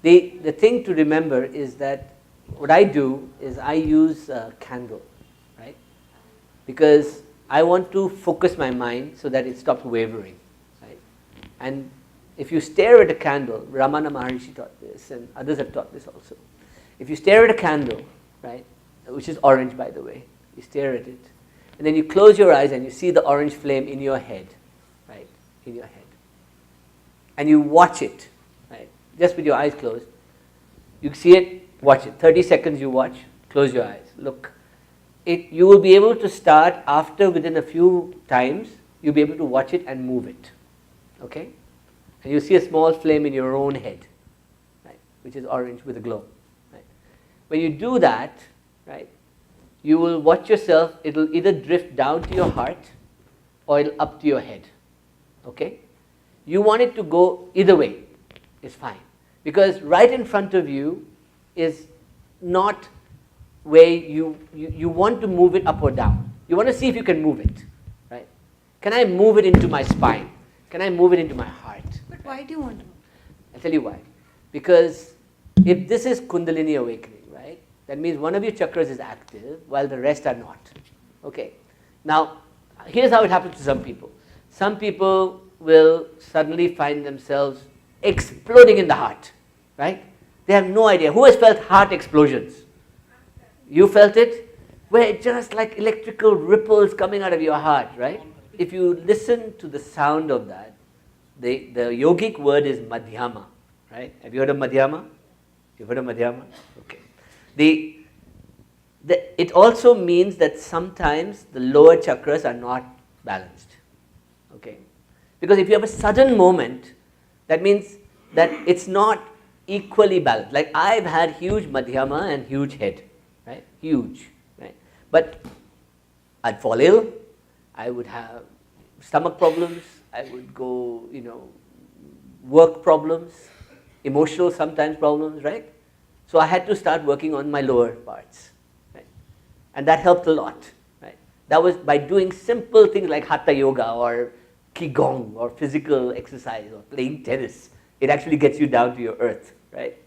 The thing to remember is that what I do is I use a candle. Right? Because I want to focus my mind so that it stops wavering. Right? And if you stare at a candle, Ramana Maharishi taught this, and others have taught this also. If you stare at a candle, right, which is orange by the way, you stare at it, and then you close your eyes and you see the orange flame in your head, right, in your head. And you watch it, right, just with your eyes closed. You see it, watch it. 30 seconds you watch, close your eyes, look. You will be able to start after, within a few times, you'll be able to watch it and move it. Okay? And you see a small flame in your own head, right, which is orange with a glow. Right? When you do that, right, you will watch yourself, it'll either drift down to your heart or it'll up to your head. Okay? You want it to go either way, it's fine. Because right in front of you is not where you want to move it up or down. You want to see if you can move it, right? Can I move it into my spine? Can I move it into my heart? But why do you want to? I'll tell you why. Because if this is Kundalini awakening, right, that means one of your chakras is active while the rest are not. Okay. Now, here's how it happens to some people. Some people will suddenly find themselves exploding in the heart, right? They have no idea. Who has felt heart explosions? You felt it? Where it's just like electrical ripples coming out of your heart, right? If you listen to the sound of that, the yogic word is madhyama, right? Have you heard of madhyama? You've heard of madhyama? Okay. It also means that sometimes the lower chakras are not balanced, okay? Because if you have a sudden moment, that means that it's not equally balanced. Like I've had huge madhyama and huge head. Right? Huge, right? But I'd fall ill, I would have stomach problems, I would go, work problems, emotional sometimes problems, right? So I had to start working on my lower parts, right? And that helped a lot, right? That was by doing simple things like hatha yoga or qigong or physical exercise or playing tennis. It actually gets you down to your earth, right?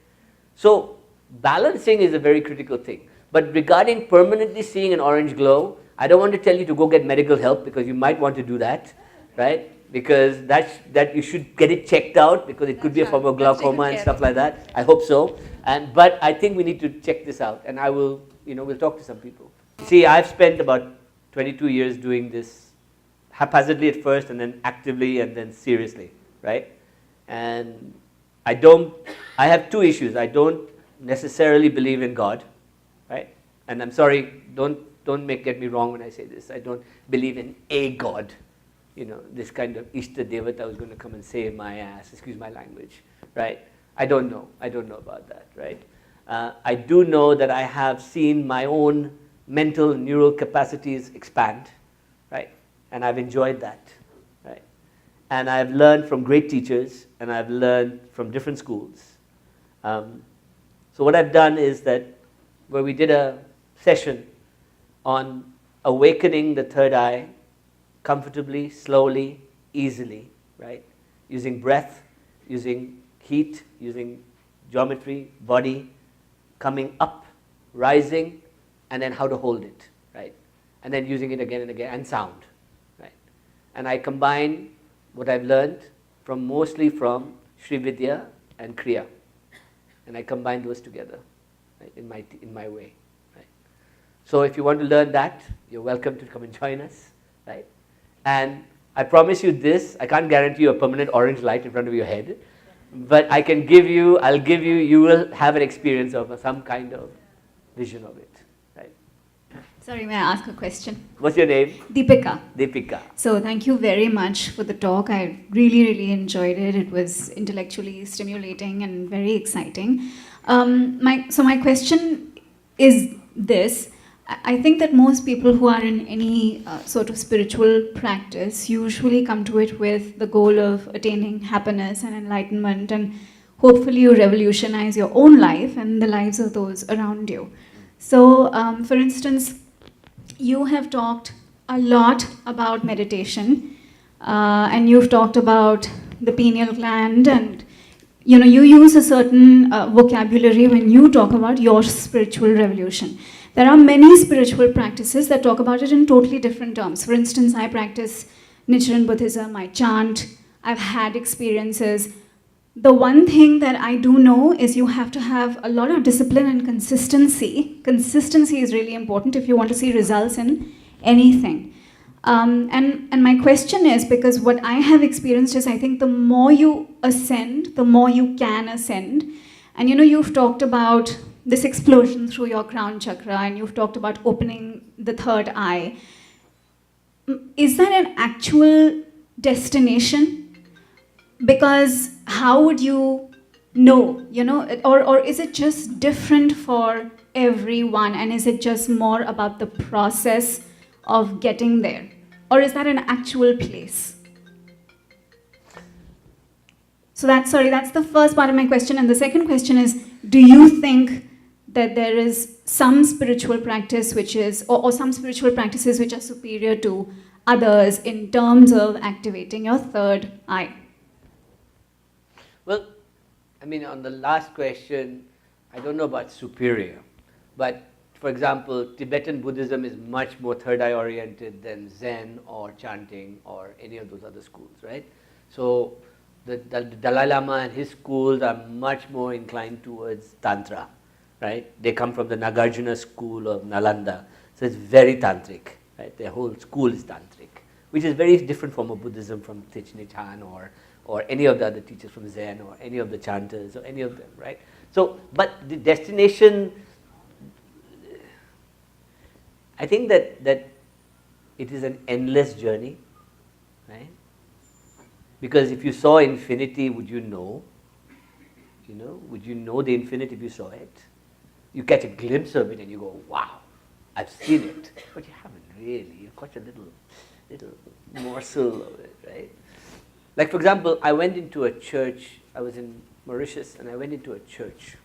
So balancing is a very critical thing. But regarding permanently seeing an orange glow, I don't want to tell you to go get medical help because you might want to do that, right? because that you should get it checked out, because it could be a form of glaucoma and stuff like that. I hope so. But I think we need to check this out, and I will, we'll talk to some people. See, I've spent about 22 years doing this haphazardly at first, and then actively, and then seriously, right? And I have two issues. I don't necessarily believe in God, right? And I'm sorry, don't get me wrong when I say this. I don't believe in a God, this kind of Ishta Devata who's going to come and save my ass, excuse my language, right? I don't know about that, right? I do know that I have seen my own mental neural capacities expand, right? And I've enjoyed that, right? And I've learned from great teachers, and I've learned from different schools. So what I've done is that where we did a session on awakening the third eye comfortably, slowly, easily, right? Using breath, using heat, using geometry, body, coming up, rising, and then how to hold it, right? And then using it again and again, and sound, right? And I combine what I've learned mostly from Sri Vidya and Kriya. And I combine those together, right, in my way, right? So if you want to learn that, you're welcome to come and join us, right? And I promise you this, I can't guarantee you a permanent orange light in front of your head, but I'll give you, you will have an experience of some kind of vision of it, right? Sorry, may I ask a question? What's your name? Deepika. Deepika. So thank you very much for the talk. I really, really enjoyed it. It was intellectually stimulating and very exciting. My question is this. I think that most people who are in any sort of spiritual practice usually come to it with the goal of attaining happiness and enlightenment, and hopefully you revolutionize your own life and the lives of those around you. So, for instance, you have talked a lot about meditation, and you've talked about the pineal gland, and you use a certain vocabulary when you talk about your spiritual revolution. There are many spiritual practices that talk about it in totally different terms. For instance, I practice Nichiren Buddhism, I chant, I've had experiences. The one thing that I do know is you have to have a lot of discipline and consistency. Consistency is really important if you want to see results in anything. And my question is, because what I have experienced is I think the more you ascend, the more you can ascend. And you've talked about this explosion through your crown chakra, and you've talked about opening the third eye. Is that an actual destination? Because how would you know, or is it just different for everyone, and is it just more about the process of getting there? Or is that an actual place? So that's the first part of my question. And the second question is, do you think that there is some spiritual practice which is, or some spiritual practices which are superior to others in terms of activating your third eye? Well, on the last question, I don't know about superior, but for example, Tibetan Buddhism is much more third eye oriented than Zen or chanting or any of those other schools, right? So the Dalai Lama and his schools are much more inclined towards Tantra, right? They come from the Nagarjuna school of Nalanda, so it's very tantric, right? Their whole school is tantric, which is very different from a Buddhism from Thich Nhat Hanh or any of the other teachers from Zen or any of the chanters or any of them, right? So, but the destination, I think that it is an endless journey, right? Because if you saw infinity, would you know? Would you know the infinity if you saw it? You catch a glimpse of it and you go, wow, I've seen it. But you haven't really. You've caught a little morsel of it, right? Like, for example, I went into a church. I was in Mauritius, and I went into a church.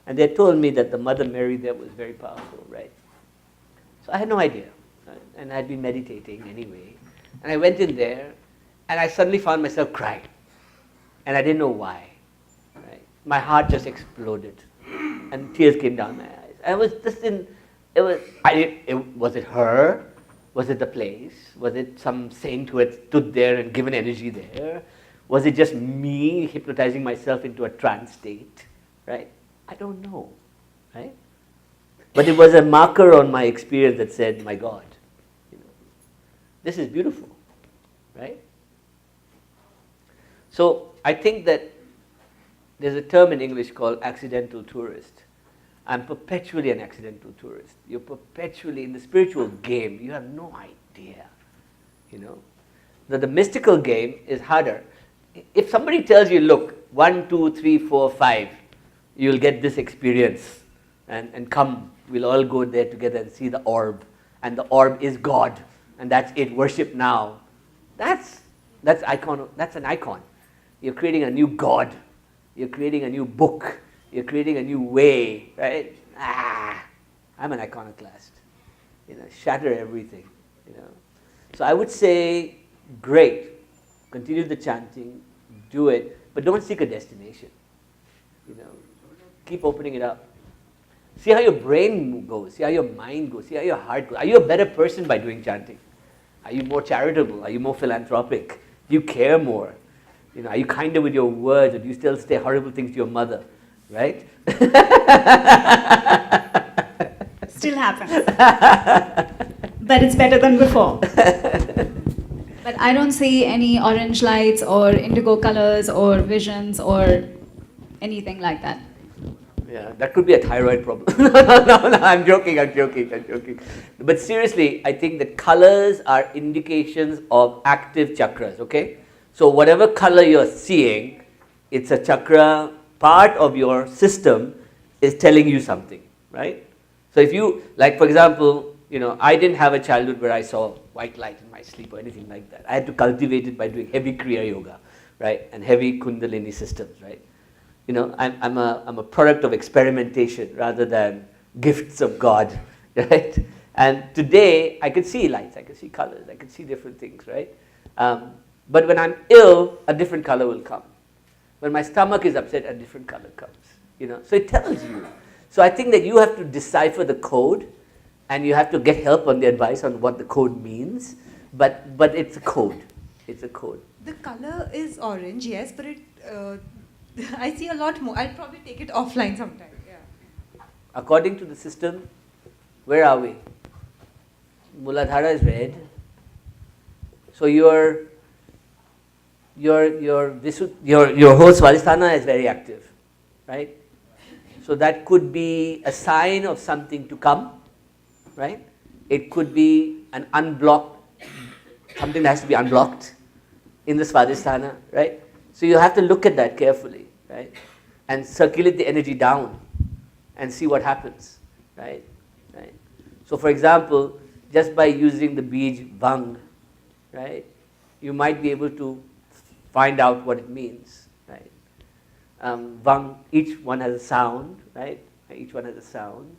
And they told me that the Mother Mary there was very powerful, right? So I had no idea. And I'd been meditating anyway. And I went in there, and I suddenly found myself crying. And I didn't know why. Right? My heart just exploded. And tears came down my eyes. I was just was it her? Was it the place? Was it some saint who had stood there and given energy there? Was it just me hypnotizing myself into a trance state? Right? I don't know. Right? But it was a marker on my experience that said, my God, this is beautiful. Right? So I think that there's a term in English called accidental tourist. I'm perpetually an accidental tourist. You're perpetually in the spiritual game. You have no idea, Now the mystical game is harder. If somebody tells you, look, 1, 2, 3, 4, 5, you'll get this experience, and come, we'll all go there together and see the orb, and the orb is God, and that's it. Worship now. That's an icon. You're creating a new God. You're creating a new book. You're creating a new way, right? I'm an iconoclast. Shatter everything. So I would say, great, continue the chanting, do it, but don't seek a destination. Keep opening it up. See how your brain goes. See how your mind goes. See how your heart goes. Are you a better person by doing chanting? Are you more charitable? Are you more philanthropic? Do you care more? Are you kinder with your words, or do you still say horrible things to your mother? Right? Still happens. But it's better than before. But I don't see any orange lights or indigo colors or visions or anything like that. Yeah, that could be a thyroid problem. No, I'm joking. But seriously, I think that colors are indications of active chakras, okay? So whatever color you're seeing, it's a chakra, part of your system is telling you something, right? So if you, like for example, I didn't have a childhood where I saw white light in my sleep or anything like that. I had to cultivate it by doing heavy Kriya Yoga, right? And heavy Kundalini systems, right? I'm a product of experimentation rather than gifts of God, right? And today I can see lights, I can see colors, I can see different things, right? But when I'm ill, a different color will come. When my stomach is upset, a different color comes. So it tells you. So I think that you have to decipher the code, and you have to get help on the advice on what the code means. But it's a code. It's a code. The color is orange, yes, but I see a lot more. I'll probably take it offline sometime. Yeah. According to the system, where are we? Muladhara is red. So your whole Swadhisthana is very active, right? So that could be a sign of something to come, right? It could be an unblocked, something that has to be unblocked in the Swadhisthana, right? So you have to look at that carefully, right? And circulate the energy down and see what happens, right? So for example, just by using the beej Vang, right, you might be able to find out what it means, right? Vang, each one has a sound, right? Each one has a sound.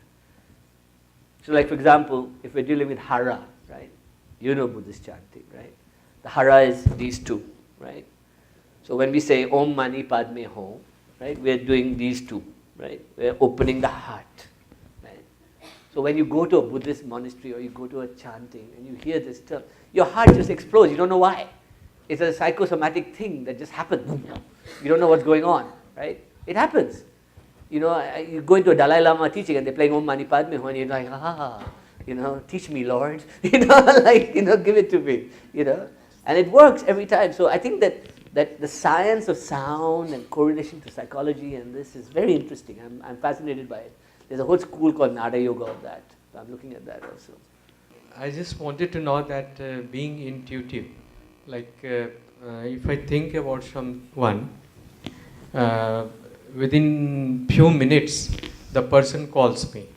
So like for example, if we're dealing with hara, right? Buddhist chanting, right? The hara is these two, right? So when we say Om Mani Padme Hum, right, we're doing these two, right? We're opening the heart, right? So when you go to a Buddhist monastery or you go to a chanting and you hear this stuff, your heart just explodes. You don't know why. It's a psychosomatic thing that just happens. You don't know what's going on, right? It happens. You go into a Dalai Lama teaching and they're playing Om Mani Padme Hum and you're like, teach me, Lord. Give it to me, And it works every time. So I think that the science of sound and correlation to psychology and this is very interesting. I'm fascinated by it. There's a whole school called Nada Yoga of that. So I'm looking at that also. I just wanted to know that being intuitive, like if I think about someone, within few minutes the person calls me.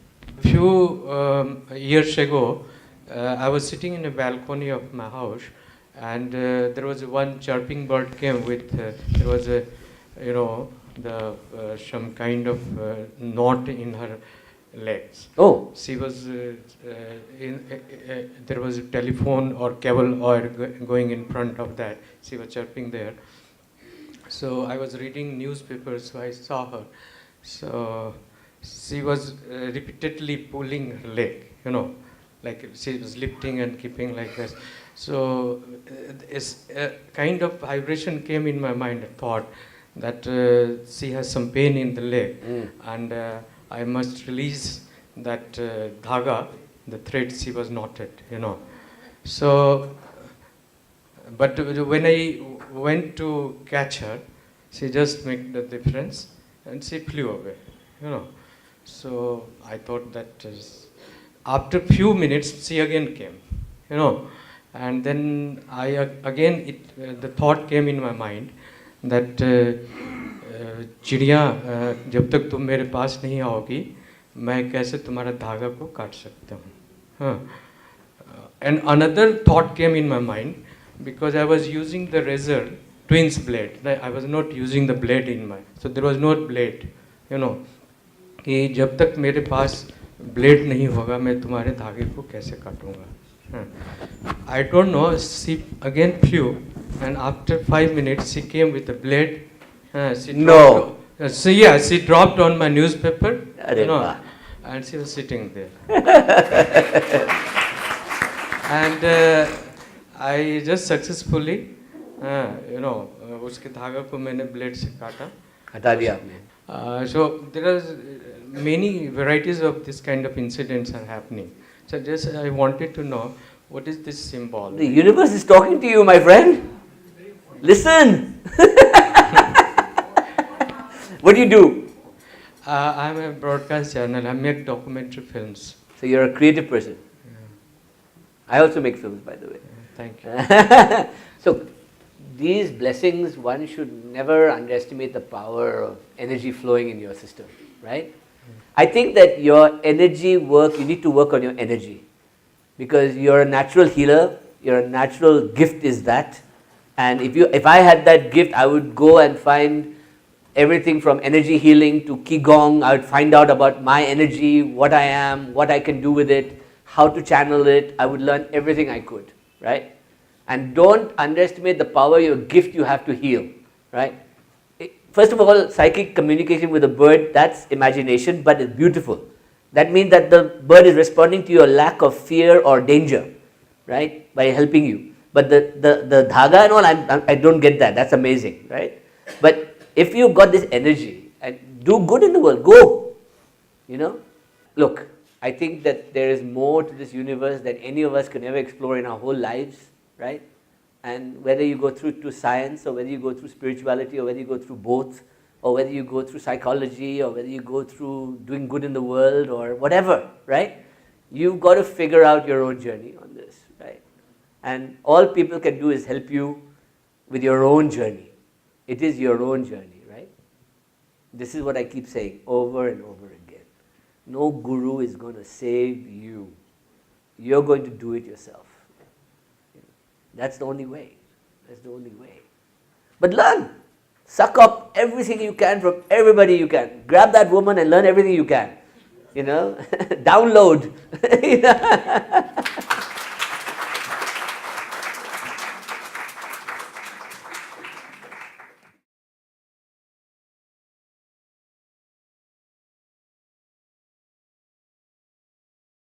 Few years ago, I was sitting in a balcony of my house, and there was one chirping bird came with there was a some kind of knot in her legs. Oh. She was there was a telephone or cable wire going in front of that. She was chirping there. So I was reading newspapers, so I saw her. So she was repeatedly pulling her leg, like she was lifting and keeping like this. So it's a kind of vibration came in my mind, a thought that she has some pain in the leg, and I must release that dhaga, the thread she was knotted, you know. So, but when I went to catch her, she just made the difference and she flew away, you know. So I thought that after few minutes she again came, you know, and then again the thought came in my mind that चिड़िया जब तक तुम मेरे पास नहीं आओगी मैं कैसे तुम्हारा धागा को काट सकता हूँ, हाँ. And another thought came in my mind because I was using the razor twins blade. I was not using the blade in my, so there was no blade, you know. कि जब तक मेरे पास blade नहीं होगा मैं तुम्हारे धागे को कैसे काटूँगा. I don't know. She again flew, and after 5 minutes she came with a blade. She dropped, so yeah, she dropped on my newspaper, you know, and she was sitting there. And I just successfully, you know, उसके धागा को मैंने blade से काटा. हटा दिया आपने. So there are many varieties of this kind of incidents are happening. So just I wanted to know what is this symbol. The universe is talking to you, my friend. Listen. What do you do? I'm a broadcast journalist. I make documentary films. So you're a creative person. I also make films, by the way. Thank you. So these blessings, one should never underestimate the power of energy flowing in your system, right? I think that your energy work, you need to work on your energy, because you're a natural healer, your natural gift is that. And if I had that gift, I would go and find everything from energy healing to Qigong. I would find out about my energy, what I am, what I can do with it, how to channel it. I would learn everything I could, right? And don't underestimate the power, your gift you have to heal, right? First of all, psychic communication with a bird, that's imagination, but it's beautiful. That means that the bird is responding to your lack of fear or danger, right, by helping you. But the dhaga and all, I don't get that. That's amazing, right? But if you've got this energy and do good in the world, go, you know. Look, I think that there is more to this universe than any of us can ever explore in our whole lives, right? And whether you go through to science, or whether you go through spirituality, or whether you go through both, or whether you go through psychology, or whether you go through doing good in the world, or whatever, right? You've got to figure out your own journey on this, right? And all people can do is help you with your own journey. It is your own journey, right? This is what I keep saying over and over again. No guru is going to save you. You're going to do it yourself. That's the only way. That's the only way. But learn. Suck up everything you can from everybody you can. Grab that woman and learn everything you can. You know, download.